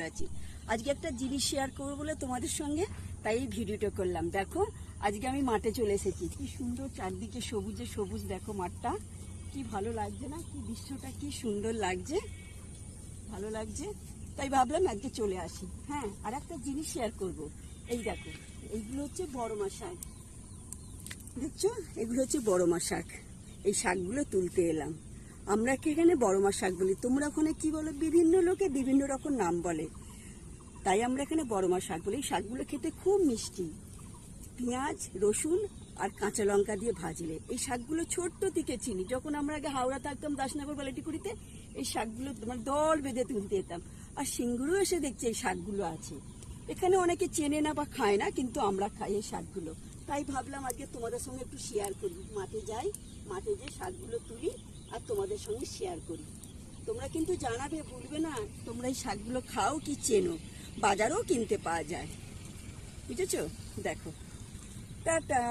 ভালো আছি। আজকে একটা জিনিস শেয়ার করবো বলে তোমাদের সঙ্গে, তাই এই ভিডিওটা করলাম। দেখো আজকে আমি মাঠে চলে এসেছি, কি সুন্দর চারদিকে সবুজে সবুজ। দেখো মাঠটা কি ভালো লাগছে না, কি দৃশ্যটা কি সুন্দর লাগছে, ভালো লাগছে। তাই ভাবলাম আজকে চলে আসি। হ্যাঁ, আর একটা জিনিস শেয়ার করব। এই দেখো, এইগুলো হচ্ছে বড়মা শাক, দেখছো? এগুলো হচ্ছে বড়মা শাক। এই শাকগুলো তুলতে এলাম। আমরা কি এখানে বড়মা শাক বলি, তোমরা ওখানে কি বলো? বিভিন্ন লোকে বিভিন্ন রকম নাম বলে, তাই আমরা এখানে বড়মা শাক বলি। এই শাকগুলো খেতে খুব মিষ্টি, পেঁয়াজ রসুন আর কাঁচা লঙ্কা দিয়ে ভাজলে। এই শাকগুলো ছোট্ট থেকে চিনি, যখন আমরা আগে হাওড়া থাকতাম দাসনগর বালাটিকুড়িতে, এই শাকগুলো মানে দল বেঁধে তুলতে যেতাম। আর সিঙ্গুরও এসে দেখছি এই শাকগুলো আছে। এখানে অনেকে চেনে না বা খায় না, কিন্তু আমরা খাই এই শাকগুলো। তাই ভাবলাম আজকে তোমাদের সঙ্গে একটু শেয়ার করি। মাঠে যাই, মাঠে যে শাকগুলো তুলি আর তোমাদের সঙ্গে শেয়ার করি। তোমরা কিন্তু জানাবে, ভুলবে না, তোমরা এই শাকগুলো খাও কি চেনো। বাজারেও কিনতে পাওয়া যায়, বুঝেছো? দেখো, টাটা।